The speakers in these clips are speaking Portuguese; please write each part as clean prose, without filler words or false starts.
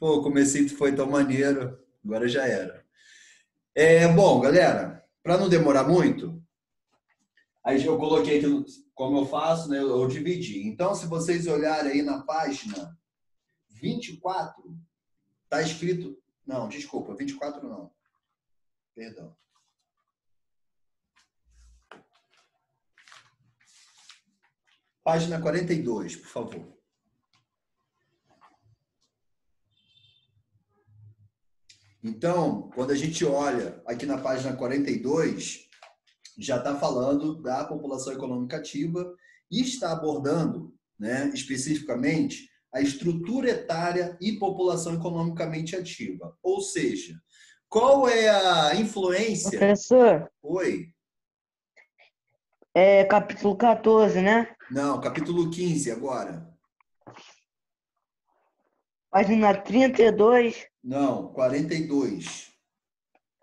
Pô, o comecinho foi tão maneiro, agora já era. Bom, galera, para não demorar muito, aí eu coloquei aqui, como eu faço, né? Eu dividi. Então, se vocês olharem aí na página 24, tá escrito. Não, desculpa, 24 não. Perdão. Página 42, por favor. Então, quando a gente olha aqui na página 42, já está falando da população econômica ativa e está abordando, né, especificamente, a estrutura etária e população economicamente ativa. Ou seja, qual é a influência? Professor, Oi? é capítulo 14, né? Não, capítulo 15 agora. Página 32. Não, 42.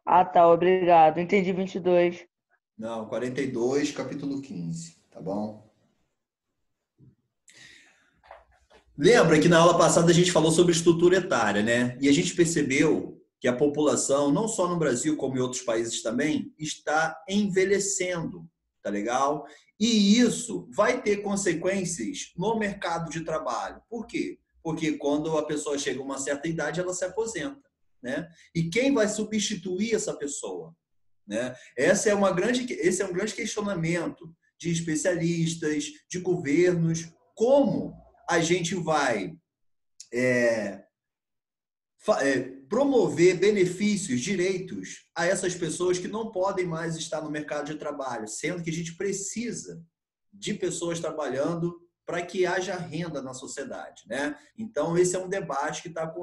Ah, tá, obrigado. Entendi 22. Não, 42, capítulo 15, tá bom? Lembra que na aula passada a gente falou sobre estrutura etária, né? E a gente percebeu que a população, não só no Brasil, como em outros países também, está envelhecendo, tá legal? E isso vai ter consequências no mercado de trabalho. Por quê? Porque quando a pessoa chega a uma certa idade, ela se aposenta, né? E quem vai substituir essa pessoa, né? Esse é um grande questionamento de especialistas, de governos, como a gente vai é, promover benefícios, direitos a essas pessoas que não podem mais estar no mercado de trabalho, sendo que a gente precisa de pessoas trabalhando para que haja renda na sociedade, né? Então, esse é um debate que está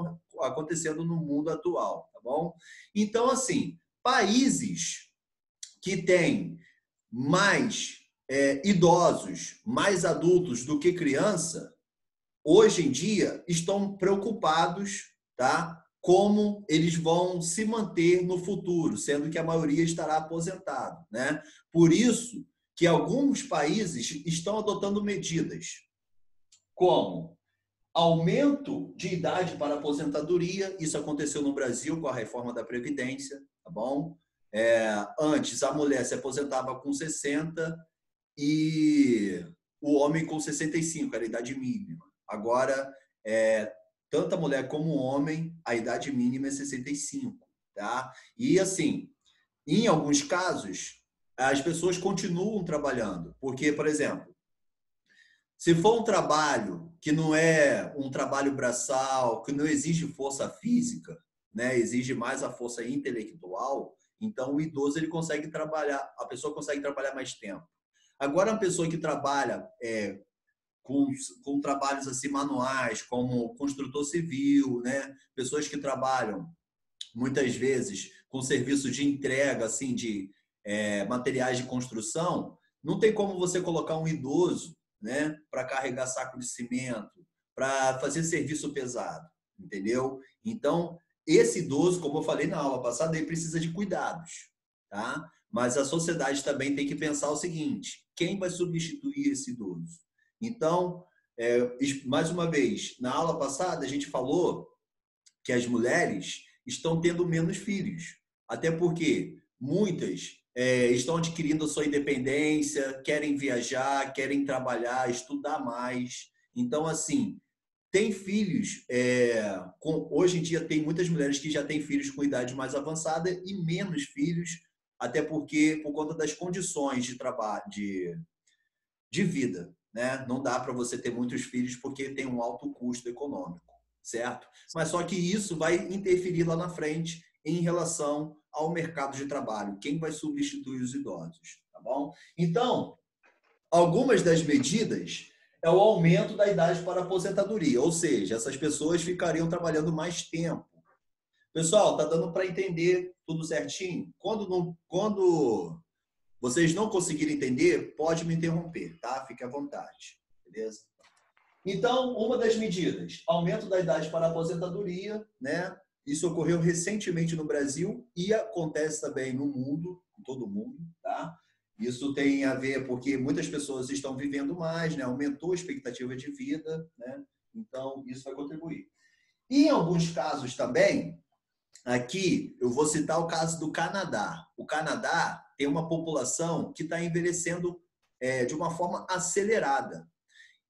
acontecendo no mundo atual, tá bom? Então, assim, países que têm mais idosos, mais adultos do que criança, hoje em dia estão preocupados, tá? Como eles vão se manter no futuro, sendo que a maioria estará aposentado, né? Por isso que alguns países estão adotando medidas como aumento de idade para aposentadoria. Isso aconteceu no Brasil com a reforma da Previdência, tá bom? Antes, a mulher se aposentava com 60 e o homem com 65, era a idade mínima. Agora, tanto a mulher como o homem, a idade mínima é 65, tá? E, assim, em alguns casos, as pessoas continuam trabalhando. Porque, por exemplo, se for um trabalho que não é um trabalho braçal, que não exige força física, né, exige mais a força intelectual, então o idoso ele consegue trabalhar, a pessoa consegue trabalhar mais tempo. Agora, uma pessoa que trabalha com, com trabalhos assim manuais, como construtor civil, né, pessoas que trabalham muitas vezes com serviço de entrega assim de materiais de construção, não tem como você colocar um idoso, né, para carregar saco de cimento, para fazer serviço pesado, entendeu? Então, esse idoso, como eu falei na aula passada, ele precisa de cuidados, tá? Mas a sociedade também tem que pensar o seguinte: quem vai substituir esse idoso? Então, mais uma vez, na aula passada a gente falou que as mulheres estão tendo menos filhos. Até porque muitas estão adquirindo a sua independência, querem viajar, querem trabalhar, estudar mais. Então, assim, tem filhos. Hoje em dia, tem muitas mulheres que já têm filhos com idade mais avançada e menos filhos, até porque, por conta das condições de trabalho, de vida, né? Não dá para você ter muitos filhos porque tem um alto custo econômico, certo? Mas só que isso vai interferir lá na frente em relação ao mercado de trabalho. Quem vai substituir os idosos, tá bom? Então, algumas das medidas é o aumento da idade para aposentadoria, ou seja, essas pessoas ficariam trabalhando mais tempo. Pessoal, tá dando para entender tudo certinho? Quando vocês não conseguirem entender, pode me interromper, tá? Fique à vontade, beleza? Então, uma das medidas, aumento da idade para a aposentadoria, né? Isso ocorreu recentemente no Brasil e acontece também no mundo, em todo mundo, tá? Isso tem a ver porque muitas pessoas estão vivendo mais, né? Aumentou a expectativa de vida, né? Então, isso vai contribuir. E em alguns casos também, aqui eu vou citar o caso do Canadá. O Canadá tem uma população que está envelhecendo de uma forma acelerada.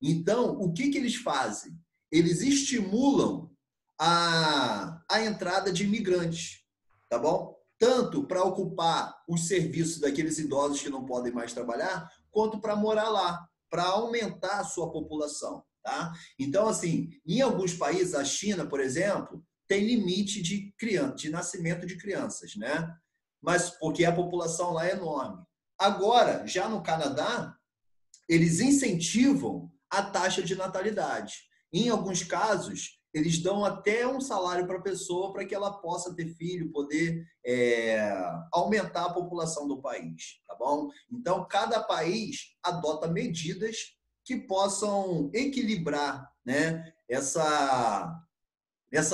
Então, o que eles fazem? Eles estimulam a entrada de imigrantes, tá bom? Tanto para ocupar os serviços daqueles idosos que não podem mais trabalhar, quanto para morar lá, para aumentar a sua população, tá? Então, assim, em alguns países, a China, por exemplo, tem limite de nascimento de crianças, né? Mas porque a população lá é enorme. Agora, já no Canadá, eles incentivam a taxa de natalidade. Em alguns casos, eles dão até um salário para a pessoa para que ela possa ter filho, poder aumentar a população do país, tá bom? Então, cada país adota medidas que possam equilibrar, né, essa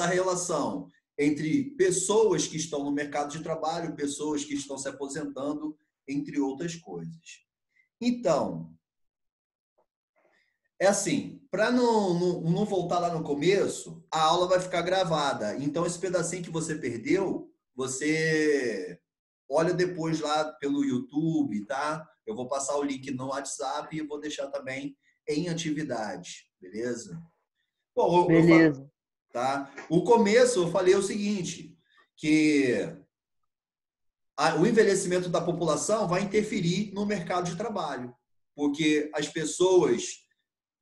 relação entre pessoas que estão no mercado de trabalho, pessoas que estão se aposentando, entre outras coisas. Então, é assim, para não voltar lá no começo, a aula vai ficar gravada. Então, esse pedacinho que você perdeu, você olha depois lá pelo YouTube, tá? Eu vou passar o link no WhatsApp e vou deixar também em atividade, beleza? Bom, Beleza. tá? O começo eu falei o seguinte, que o envelhecimento da população vai interferir no mercado de trabalho, porque as pessoas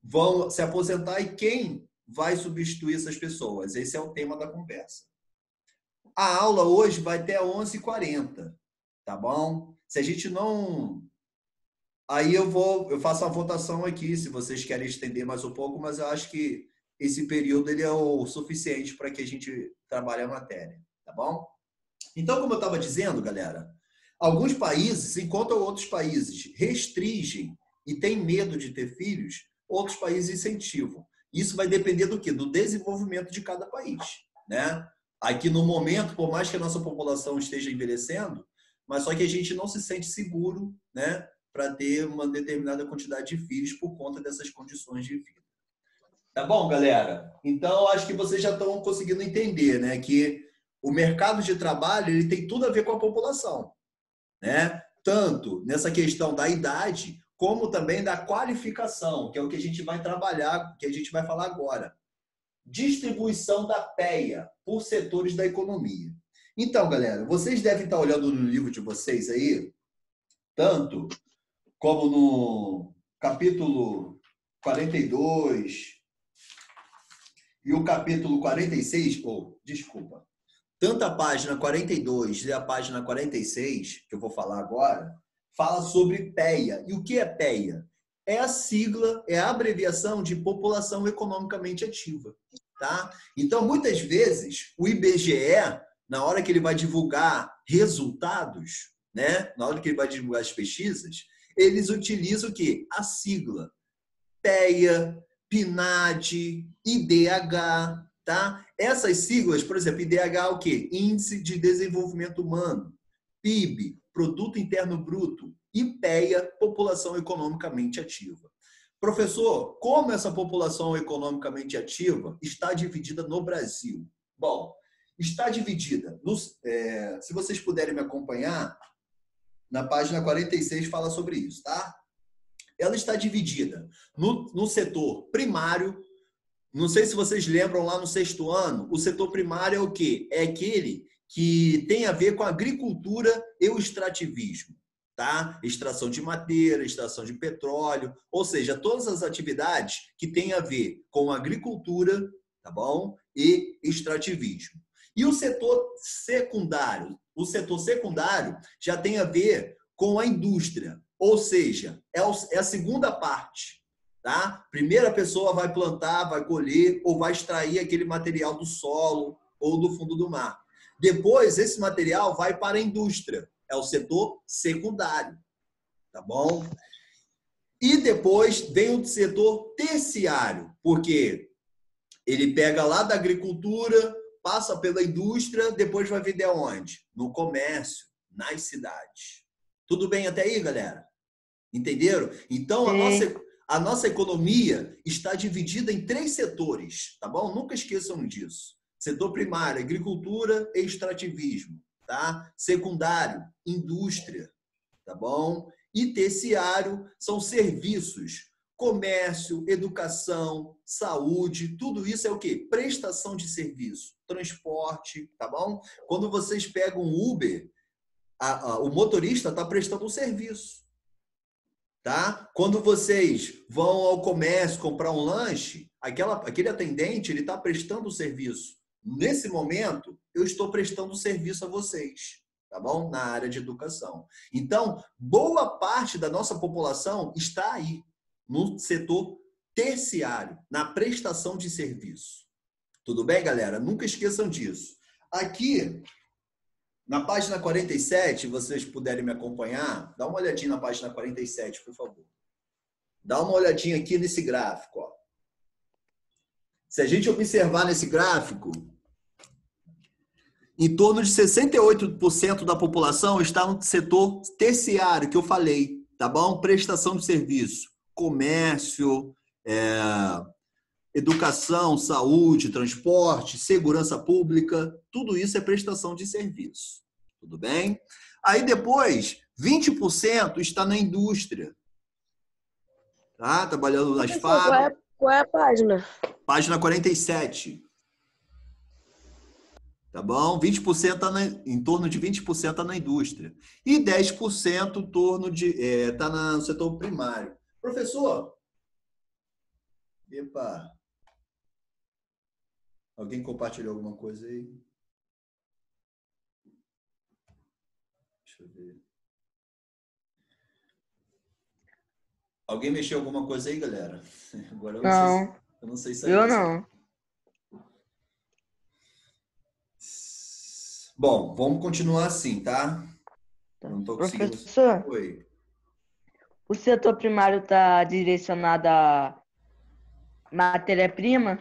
vão se aposentar e quem vai substituir essas pessoas? Esse é o tema da conversa. A aula hoje vai até 11h40, tá bom? Se a gente não... Aí eu faço a votação aqui, se vocês querem estender mais um pouco, mas eu acho que esse período ele é o suficiente para que a gente trabalhe a matéria, tá bom? Então, como eu estava dizendo, galera, alguns países, enquanto outros países restringem e têm medo de ter filhos, outros países incentivam. Isso vai depender do quê? Do desenvolvimento de cada país, né? Aqui no momento, por mais que a nossa população esteja envelhecendo, mas só que a gente não se sente seguro, né, para ter uma determinada quantidade de filhos por conta dessas condições de vida. Tá bom, galera? Então, acho que vocês já estão conseguindo entender, né, que o mercado de trabalho ele tem tudo a ver com a população, né? Tanto nessa questão da idade, como também da qualificação, que é o que a gente vai trabalhar, que a gente vai falar agora. Distribuição da PEA por setores da economia. Então, galera, vocês devem estar olhando no livro de vocês aí, tanto como no capítulo 42 e o capítulo 46, desculpa, tanto a página 42 e a página 46, que eu vou falar agora, fala sobre PEA. E o que é PEA? É a sigla, é a abreviação de população economicamente ativa. Tá? Então, muitas vezes, o IBGE, na hora que ele vai divulgar resultados, né? Na hora que ele vai divulgar as pesquisas, eles utilizam o quê? A sigla PEA, PNAD, IDH, tá? Essas siglas, por exemplo, IDH é o quê? Índice de Desenvolvimento Humano, PIB, Produto Interno Bruto, e PEA, População Economicamente Ativa. Professor, como essa população economicamente ativa está dividida no Brasil? Bom, está dividida, se vocês puderem me acompanhar, na página 46 fala sobre isso, tá? Ela está dividida no setor primário. Não sei se vocês lembram lá no 6º ano, o setor primário é o quê? É aquele que tem a ver com a agricultura e o extrativismo, tá? Extração de madeira, extração de petróleo, ou seja, todas as atividades que têm a ver com agricultura, tá bom? E extrativismo. E o setor secundário? O setor secundário já tem a ver com a indústria, ou seja, é a segunda parte. Tá? Primeiro a pessoa vai plantar, vai colher ou vai extrair aquele material do solo ou do fundo do mar. Depois, esse material vai para a indústria. É o setor secundário. Tá bom? E depois vem o setor terciário, porque ele pega lá da agricultura, passa pela indústria, depois vai vender aonde? No comércio, nas cidades. Tudo bem até aí, galera? Entenderam? Então, Sim. A nossa economia está dividida em 3 setores, tá bom? Nunca esqueçam disso. Setor primário, agricultura e extrativismo, tá? Secundário, indústria, tá bom? E terciário são serviços, comércio, educação, saúde, tudo isso é o quê? Prestação de serviço, transporte, tá bom? Quando vocês pegam um Uber, o motorista está prestando um serviço, tá? Quando vocês vão ao comércio comprar um lanche, aquele atendente ele está prestando um serviço. Nesse momento, eu estou prestando serviço a vocês, tá bom? Na área de educação. Então, boa parte da nossa população está aí, no setor terciário, na prestação de serviço. Tudo bem, galera? Nunca esqueçam disso. Aqui, na página 47, vocês puderem me acompanhar, dá uma olhadinha na página 47, por favor. Dá uma olhadinha aqui nesse gráfico, ó. Se a gente observar nesse gráfico, em torno de 68% da população está no setor terciário, que eu falei, tá bom? Prestação de serviço, comércio, educação, saúde, transporte, segurança pública, tudo isso é prestação de serviço. Tudo bem? Aí depois, 20% está na indústria. Tá? Trabalhando nas fábricas. Qual é a página? Página 47. Tá bom? 20% em torno de 20% está na indústria. E 10% em torno de está no setor primário. Professor? Epa. Alguém compartilhou alguma coisa aí? Deixa eu ver. Alguém mexeu alguma coisa aí, galera? Agora eu não sei se eu não. Bom, vamos continuar assim, tá? Não tô conseguindo. Professor, Oi. o setor primário está direcionado a matéria-prima?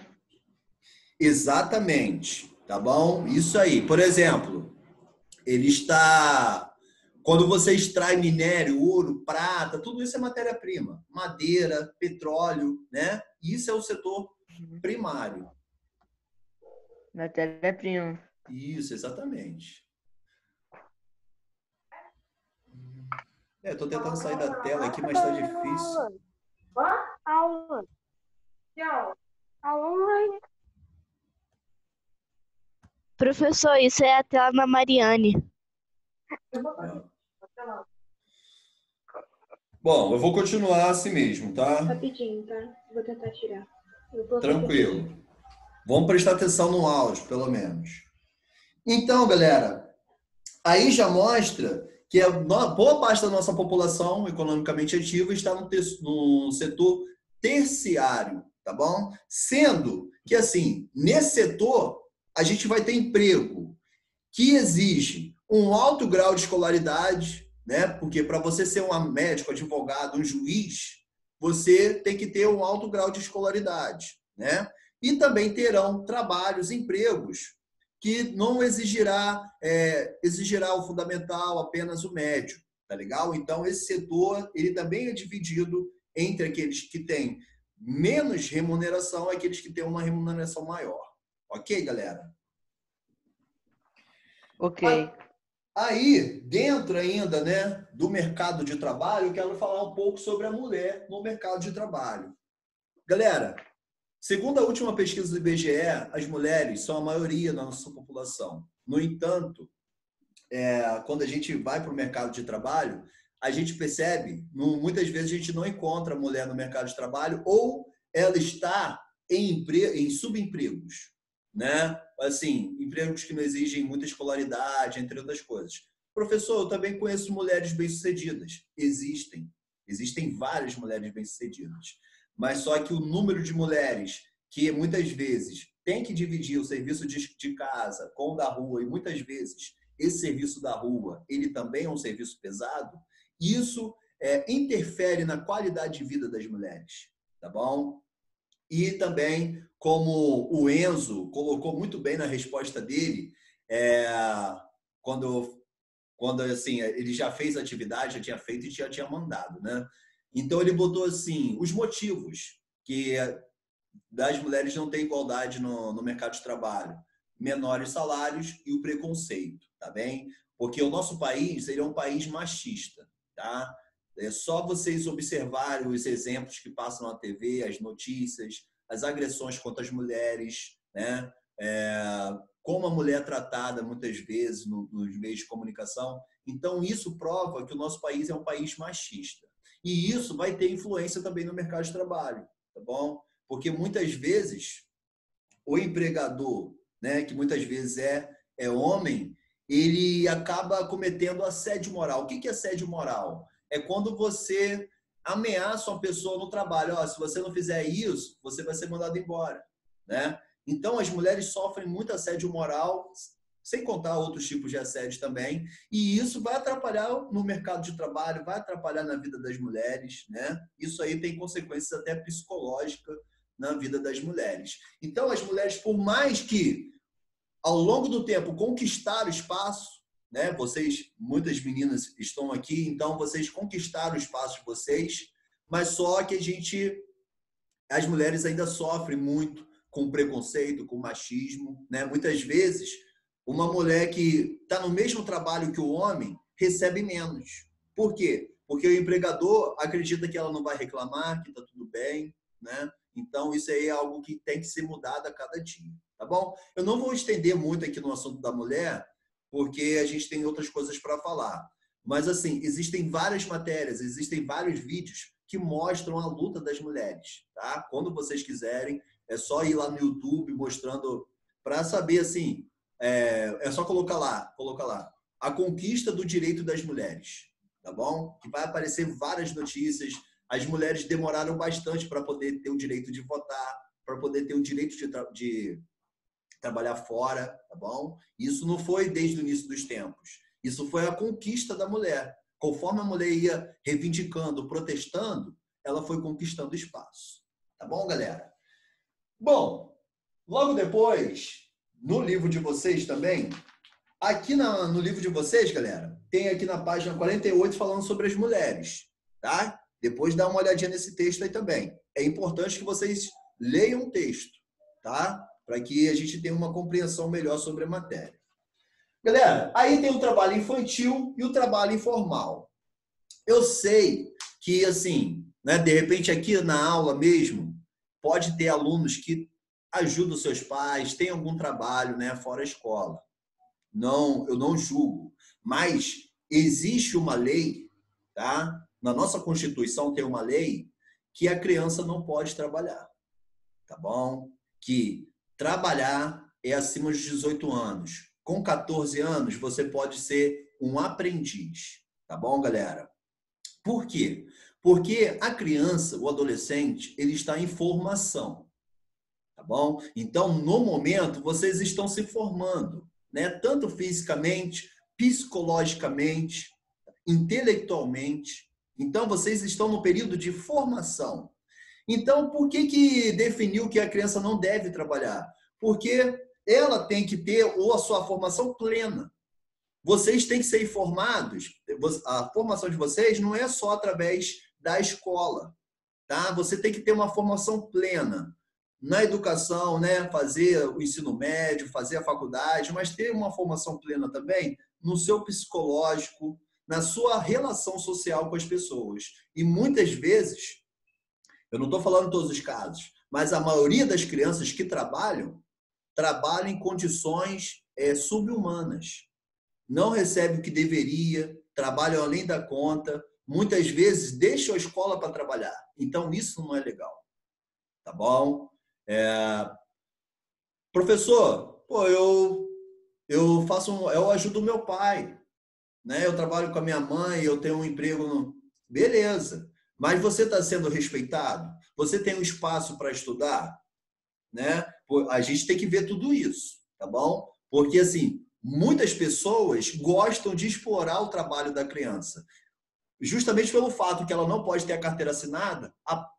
Exatamente, tá bom? Isso aí. Por exemplo, ele está... Quando você extrai minério, ouro, prata, tudo isso é matéria-prima. Madeira, petróleo, né? Isso é o setor primário. Matéria-prima. Isso, exatamente. Estou tentando sair da tela aqui, mas está difícil. Aula. Aula. Professor, isso é a tela da Mariane. Bom, eu vou continuar assim mesmo, tá? Rapidinho, tá? Vou tentar tirar. Tranquilo. Vamos prestar atenção no áudio, pelo menos. Então, galera, aí já mostra que boa parte da nossa população economicamente ativa está no setor terciário, tá bom? Sendo que, assim, nesse setor, a gente vai ter emprego que exige um alto grau de escolaridade, né? Porque para você ser um médico, advogado, um juiz, você tem que ter um alto grau de escolaridade, né? E também terão trabalhos, empregos, que não exigirá o fundamental, apenas o médio, tá legal? Então, esse setor, ele também é dividido entre aqueles que têm menos remuneração e aqueles que têm uma remuneração maior. Ok, galera? Ok. Aí, dentro ainda, né, do mercado de trabalho, eu quero falar um pouco sobre a mulher no mercado de trabalho. Galera, segundo a última pesquisa do IBGE, as mulheres são a maioria da nossa população. No entanto, quando a gente vai para o mercado de trabalho, a gente percebe, muitas vezes a gente não encontra a mulher no mercado de trabalho ou ela está em subempregos, né? Assim, empregos que não exigem muita escolaridade, entre outras coisas. Professor, eu também conheço mulheres bem-sucedidas. Existem várias mulheres bem-sucedidas. Mas só que o número de mulheres que muitas vezes tem que dividir o serviço de casa com o da rua, e muitas vezes esse serviço da rua ele também é um serviço pesado, isso interfere na qualidade de vida das mulheres, tá bom? E também, como o Enzo colocou muito bem na resposta dele, quando assim, ele já fez a atividade, já tinha feito e já tinha mandado, né? Então, ele botou assim, os motivos que das mulheres não ter igualdade no mercado de trabalho. Menores salários e o preconceito, tá bem? Porque o nosso país, ele é um país machista, tá? É só vocês observarem os exemplos que passam na TV, as notícias, as agressões contra as mulheres, né? Como a mulher é tratada muitas vezes nos meios de comunicação. Então, isso prova que o nosso país é um país machista. E isso vai ter influência também no mercado de trabalho, tá bom? Porque muitas vezes o empregador, né, que muitas vezes é homem, ele acaba cometendo assédio moral. O que é assédio moral? É quando você ameaça uma pessoa no trabalho. Ó, se você não fizer isso, você vai ser mandado embora, né? Então, as mulheres sofrem muito assédio moral, sem contar outros tipos de assédio também, e isso vai atrapalhar no mercado de trabalho, vai atrapalhar na vida das mulheres, né? Isso aí tem consequências até psicológicas na vida das mulheres. Então, as mulheres, por mais que ao longo do tempo conquistaram espaço, né? Vocês, muitas meninas estão aqui, então vocês conquistaram o espaço de vocês, mas só que as mulheres ainda sofrem muito com preconceito, com machismo, né? Muitas vezes, uma mulher que está no mesmo trabalho que o homem recebe menos. Por quê? Porque o empregador acredita que ela não vai reclamar, que está tudo bem, né? Então, isso aí é algo que tem que ser mudado a cada dia, tá bom? Eu não vou estender muito aqui no assunto da mulher, porque a gente tem outras coisas para falar. Mas, assim, existem várias matérias, existem vários vídeos que mostram a luta das mulheres, tá? Quando vocês quiserem, é só ir lá no YouTube mostrando para saber, assim, é só colocar lá, a conquista do direito das mulheres, tá bom? Que vai aparecer várias notícias. As mulheres demoraram bastante para poder ter o direito de votar, para poder ter o direito de trabalhar fora, tá bom? Isso não foi desde o início dos tempos. Isso foi a conquista da mulher. Conforme a mulher ia reivindicando, protestando, ela foi conquistando espaço. Tá bom, galera? Bom, logo depois, no livro de vocês também, aqui no livro de vocês, galera, tem aqui na página 48 falando sobre as mulheres, tá? Depois dá uma olhadinha nesse texto aí também. É importante que vocês leiam o texto, tá? Para que a gente tenha uma compreensão melhor sobre a matéria. Galera, aí tem o trabalho infantil e o trabalho informal. Eu sei que, assim, né, de repente aqui na aula mesmo, pode ter alunos que ajudam seus pais, tem algum trabalho, né, fora a escola. Não, eu não julgo, mas existe uma lei, tá? Na nossa Constituição tem uma lei que a criança não pode trabalhar, tá bom? Que trabalhar é acima dos 18 anos. Com 14 anos, você pode ser um aprendiz, tá bom, galera? Por quê? Porque a criança, o adolescente, ele está em formação, tá bom? Então, no momento, vocês estão se formando, né? Tanto fisicamente, psicologicamente, intelectualmente. Então, vocês estão no período de formação. Então, por que definiu que a criança não deve trabalhar? Porque ela tem que ter a sua formação plena. Vocês têm que ser informados. A formação de vocês não é só através da escola, tá? Você tem que ter uma formação plena na educação, né? Fazer o ensino médio, fazer a faculdade, mas ter uma formação plena também no seu psicológico, na sua relação social com as pessoas. E muitas vezes, eu não estou falando em todos os casos, mas a maioria das crianças que trabalham em condições subhumanas. Não recebe o que deveria, trabalham além da conta, muitas vezes deixam a escola para trabalhar. Então, isso não é legal. Tá bom? Professor, pô, eu ajudo o meu pai, né? Eu trabalho com a minha mãe, eu tenho um emprego. Beleza. Mas você está sendo respeitado? Você tem um espaço para estudar? Né? A gente tem que ver tudo isso, tá bom? Porque, assim, muitas pessoas gostam de explorar o trabalho da criança. Justamente pelo fato que ela não pode ter a carteira assinada,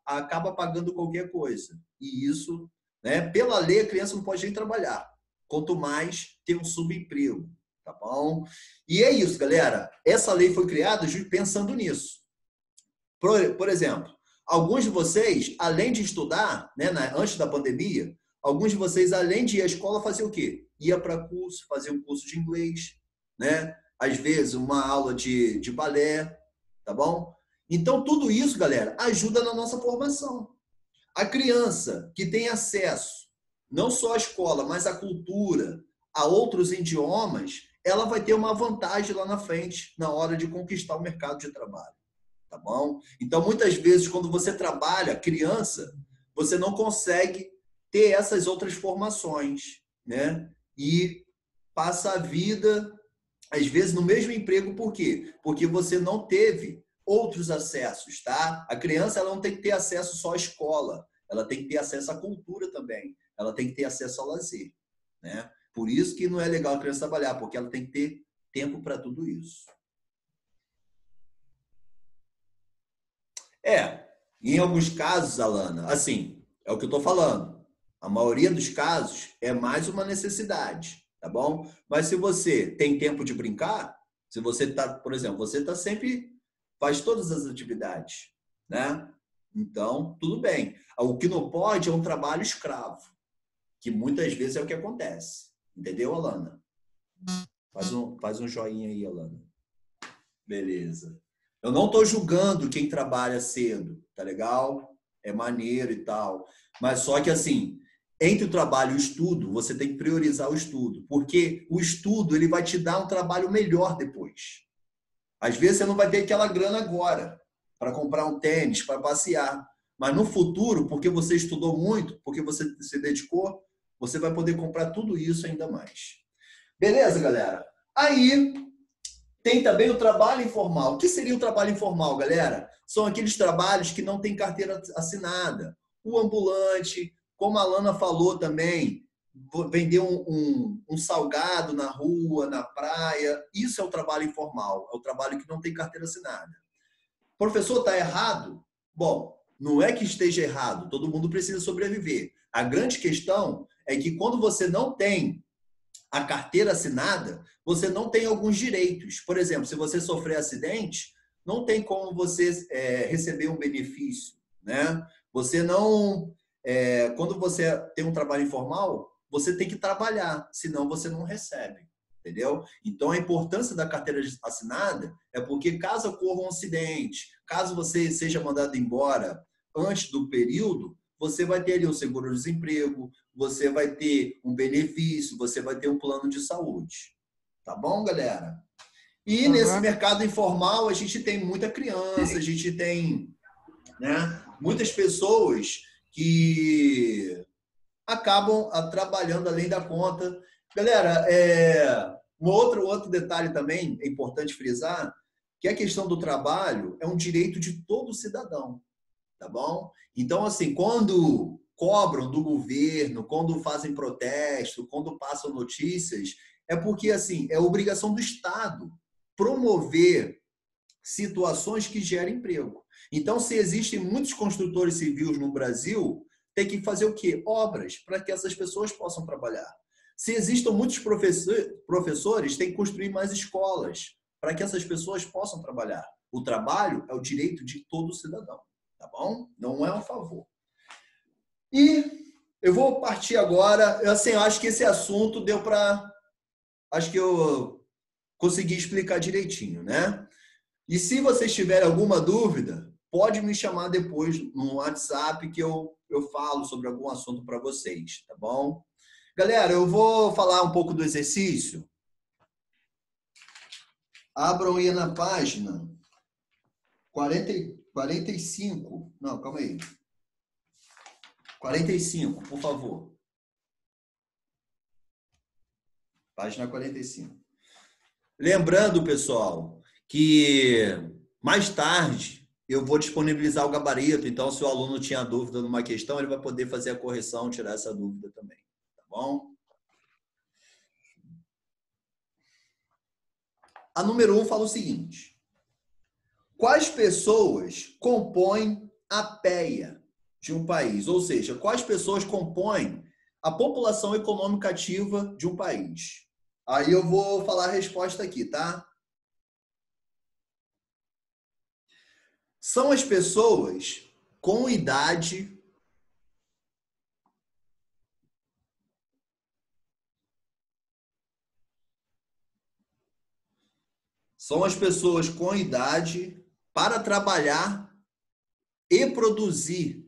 acaba pagando qualquer coisa. E isso, né? Pela lei, a criança não pode nem trabalhar. Quanto mais ter um subemprego, tá bom? E é isso, galera. Essa lei foi criada pensando nisso. Por exemplo, alguns de vocês, além de estudar, né, antes da pandemia, alguns de vocês, além de ir à escola, faziam o quê? Ia para curso, fazia um curso de inglês, né? Às vezes, uma aula de balé, tá bom? Então, tudo isso, galera, ajuda na nossa formação. A criança que tem acesso não só à escola, mas à cultura, a outros idiomas, ela vai ter uma vantagem lá na frente, na hora de conquistar o mercado de trabalho. Tá bom? Então, muitas vezes, quando você trabalha criança, você não consegue ter essas outras formações, né? E passa a vida, às vezes, no mesmo emprego. Por quê? Porque você não teve outros acessos, tá? A criança, ela não tem que ter acesso só à escola, ela tem que ter acesso à cultura também, ela tem que ter acesso ao lazer, né? Por isso que não é legal a criança trabalhar, porque ela tem que ter tempo para tudo isso. Em alguns casos, Alana, assim, é o que eu estou falando. A maioria dos casos é mais uma necessidade, tá bom? Mas se você tem tempo de brincar, se você está, por exemplo, você está sempre, faz todas as atividades, né? Então, tudo bem. O que não pode é um trabalho escravo, que muitas vezes é o que acontece. Entendeu, Alana? Faz um joinha aí, Alana. Beleza. Eu não estou julgando quem trabalha cedo, tá legal? É maneiro e tal. Mas só que, assim, entre o trabalho e o estudo, você tem que priorizar o estudo. Porque o estudo, ele vai te dar um trabalho melhor depois. Às vezes, você não vai ter aquela grana agora para comprar um tênis, para passear. Mas no futuro, porque você estudou muito, porque você se dedicou, você vai poder comprar tudo isso ainda mais. Beleza, galera? Aí tem também o trabalho informal. O que seria o trabalho informal, galera? São aqueles trabalhos que não têm carteira assinada. O ambulante, como a Alana falou também, vender um salgado na rua, na praia. Isso é o trabalho informal. É o trabalho que não tem carteira assinada. Professor, está errado? Bom, não é que esteja errado. Todo mundo precisa sobreviver. A grande questão é que quando você não tem a carteira assinada, você não tem alguns direitos. Por exemplo, se você sofrer acidente, não tem como você receber um benefício, né? Você não... quando você tem um trabalho informal, você tem que trabalhar, senão você não recebe, entendeu? Então, a importância da carteira assinada é porque caso ocorra um acidente, caso você seja mandado embora antes do período, você vai ter ali um seguro-desemprego, você vai ter um benefício, você vai ter um plano de saúde. Tá bom, galera? E nesse mercado informal, a gente tem muita criança, a gente tem, né, muitas pessoas que acabam trabalhando além da conta. Galera, um outro detalhe também é importante frisar, que a questão do trabalho é um direito de todo cidadão. Tá bom? Então, assim, quando cobram do governo, quando fazem protesto, quando passam notícias, é porque, assim, é obrigação do Estado promover situações que gerem emprego. Então, se existem muitos construtores civis no Brasil, tem que fazer o quê? Obras, para que essas pessoas possam trabalhar. Se existem muitos professores, tem que construir mais escolas, para que essas pessoas possam trabalhar. O trabalho é o direito de todo cidadão. Tá bom? Não é um favor. E eu vou partir agora. Eu acho que esse assunto deu para... Acho que eu consegui explicar direitinho, né? E se vocês tiverem alguma dúvida, pode me chamar depois no WhatsApp que eu falo sobre algum assunto para vocês, tá bom? Galera, eu vou falar um pouco do exercício. Abram aí na página 45. Não, calma aí. 45, por favor. Página 45. Lembrando, pessoal, que mais tarde eu vou disponibilizar o gabarito, então se o aluno tinha dúvida numa questão, ele vai poder fazer a correção, tirar essa dúvida também, tá bom? A número 1 fala o seguinte: quais pessoas compõem a PEA de um país? Ou seja, quais pessoas compõem a população econômica ativa de um país? Aí eu vou falar a resposta aqui, tá? São as pessoas com idade para trabalhar e produzir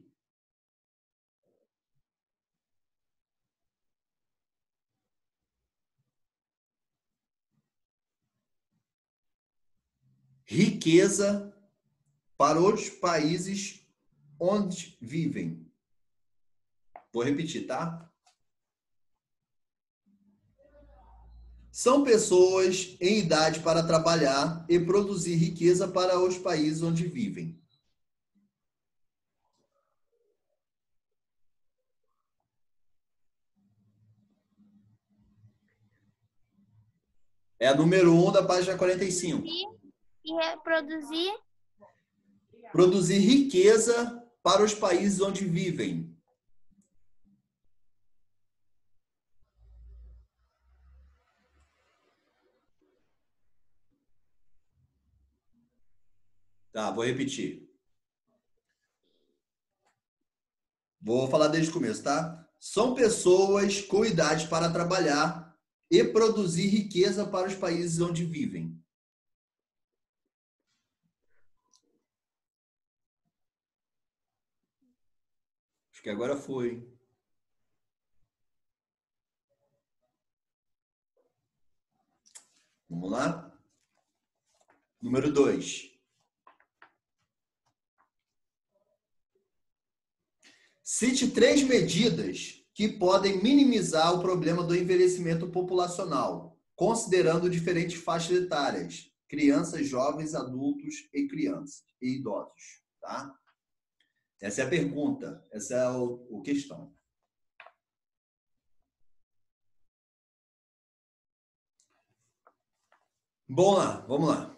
riqueza para os países onde vivem. Vou repetir, tá? São pessoas em idade para trabalhar e produzir riqueza para os países onde vivem. É a número 1 da página 45. E reproduzir Produzir riqueza para os países onde vivem. Tá, vou repetir. Vou falar desde o começo, tá? São pessoas com idade para trabalhar e produzir riqueza para os países onde vivem. Acho que agora foi. Vamos lá? Número 2. Cite 3 medidas que podem minimizar o problema do envelhecimento populacional, considerando diferentes faixas etárias, crianças, jovens, adultos e crianças e idosos, tá? Essa é a pergunta, essa é a questão. Bom lá, vamos lá.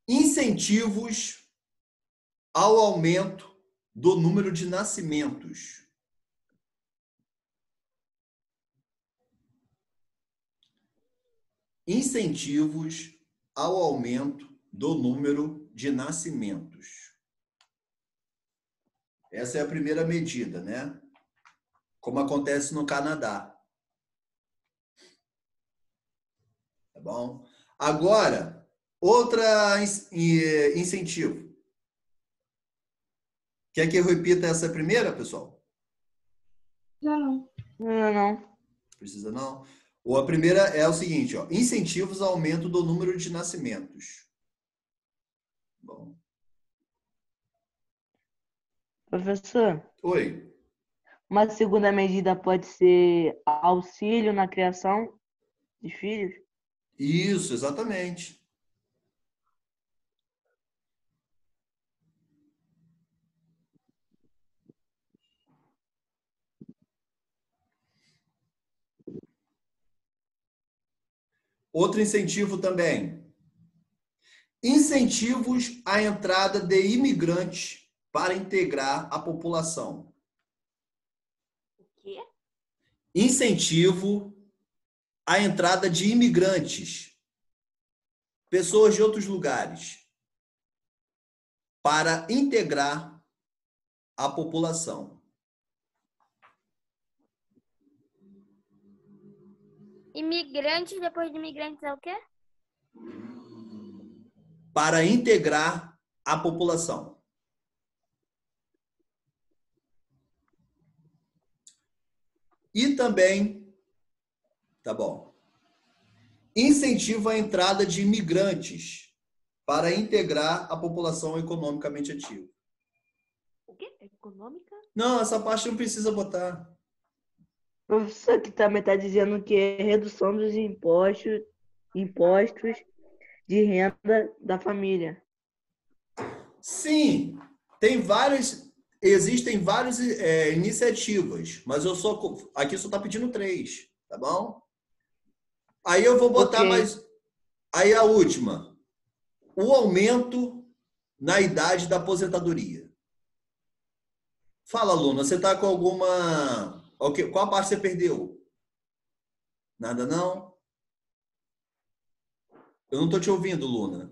Incentivos ao aumento do número de nascimentos. Incentivos ao aumento do número de nascimentos. Essa é a primeira medida, né? Como acontece no Canadá. Tá bom? Agora, outra incentivo. Quer que eu repita essa primeira, pessoal? Não. Não. Precisa não? Ou a primeira é o seguinte, ó, incentivos ao aumento do número de nascimentos. Bom. Professor, Oi. uma segunda medida pode ser auxílio na criação de filhos? Isso, exatamente. Outro incentivo também. Incentivos à entrada de imigrantes para integrar a população. o quê? Incentivo à entrada de imigrantes, pessoas de outros lugares, para integrar a população. Imigrantes, depois de imigrantes é o quê? Para integrar a população. E também, tá bom, incentivo à entrada de imigrantes para integrar a população economicamente ativa. O quê? Econômica? Não, essa parte não precisa botar. Professor, aqui também está dizendo que é redução dos impostos de renda da família. Sim, existem várias iniciativas, mas aqui só está pedindo 3, tá bom? Aí eu vou botar Ok. mais. Aí a última, o aumento na idade da aposentadoria. Fala, Luna, você está com alguma. Qual a parte você perdeu? Nada não? Eu não estou te ouvindo, Luna.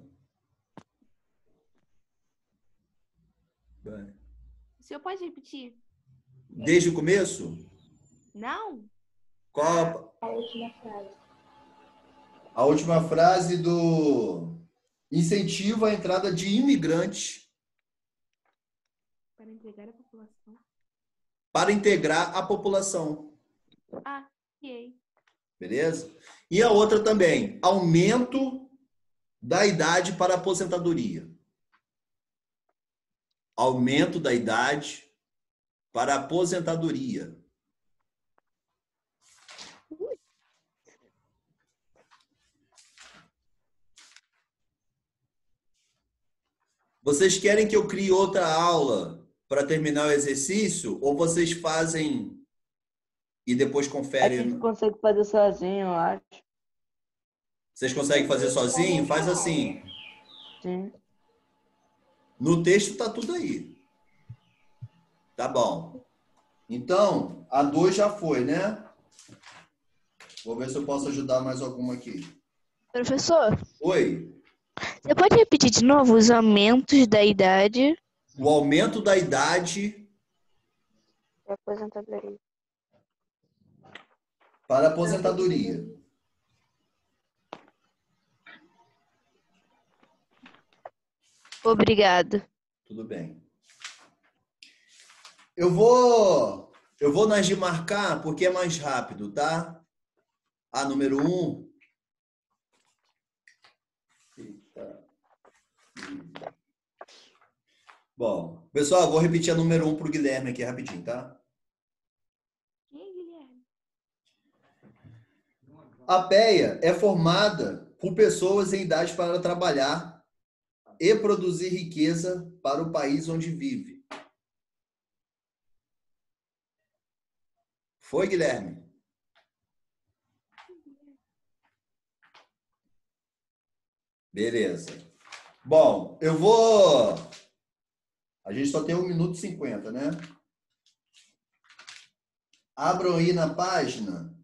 senhor pode repetir? Desde o começo? Não? Qual A última frase. a última frase do incentivo à entrada de imigrantes Para entregar a população. para integrar a população. Ah, ok. Beleza? E a outra também, aumento da idade para a aposentadoria. Aumento da idade para a aposentadoria. Vocês querem que eu crie outra aula para terminar o exercício? Ou vocês fazem e depois A conferem? gente consegue fazer sozinho, eu acho. Vocês conseguem fazer sozinho? Faz assim. Sim. No texto tá tudo aí. Tá bom. Então, a 2 já foi, né? Vou ver se eu posso ajudar mais alguma aqui. Professor, Oi. você pode repetir de novo os aumentos da idade? O aumento da idade Aposentadoria. para a aposentadoria. Obrigado. Tudo bem. Eu vou nas de marcar porque é mais rápido, tá? A número 1. Bom, pessoal, vou repetir a número 1 para o Guilherme aqui rapidinho, tá? Quem é Guilherme? A PEA é formada por pessoas em idade para trabalhar e produzir riqueza para o país onde vive. Foi, Guilherme? Beleza. Bom, eu vou... A gente só tem 1 minuto e 50, né? Abram aí na página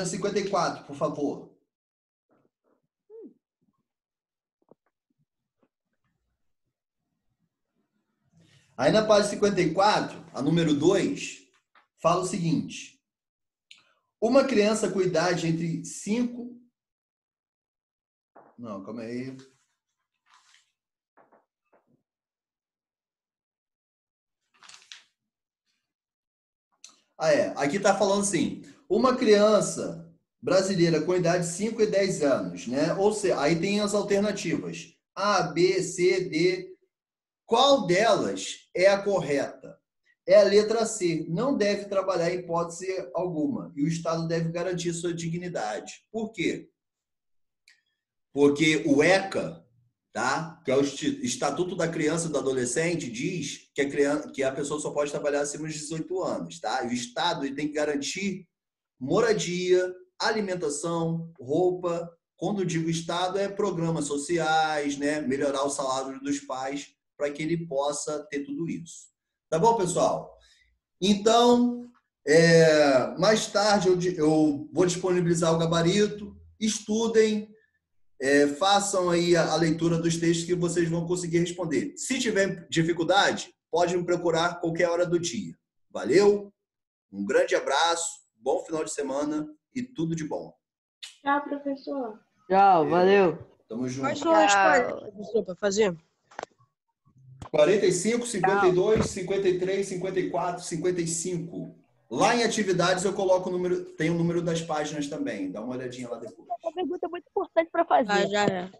54, por favor. Aí na página 54, a número 2, fala o seguinte. Uma criança com idade entre 5... Não, calma aí. Aqui está falando assim, uma criança brasileira com idade de 5 e 10 anos, né? Ou seja, aí tem as alternativas, A, B, C, D. Qual delas é a correta? É a letra C, não deve trabalhar em hipótese alguma, e o Estado deve garantir sua dignidade. Por quê? Porque o ECA, tá? Que é o Estatuto da Criança e do Adolescente, diz que a pessoa só pode trabalhar acima de 18 anos, tá? E o Estado ele tem que garantir moradia, alimentação, roupa. Quando eu digo Estado, é programas sociais, né? Melhorar o salário dos pais para que ele possa ter tudo isso. Tá bom, pessoal? Então, mais tarde eu vou disponibilizar o gabarito. Estudem, façam aí a leitura dos textos que vocês vão conseguir responder. Se tiver dificuldade, pode me procurar qualquer hora do dia. Valeu? Um grande abraço, bom final de semana e tudo de bom. Tchau, professor. Tchau, valeu. Tamo junto. Quais são as páginas, professor, para fazer? 45, 52, 53, 54, 55. Lá em atividades eu coloco o número, tem o número das páginas também. Dá uma olhadinha lá depois. Uma pergunta muito importante para fazer. Ah, já.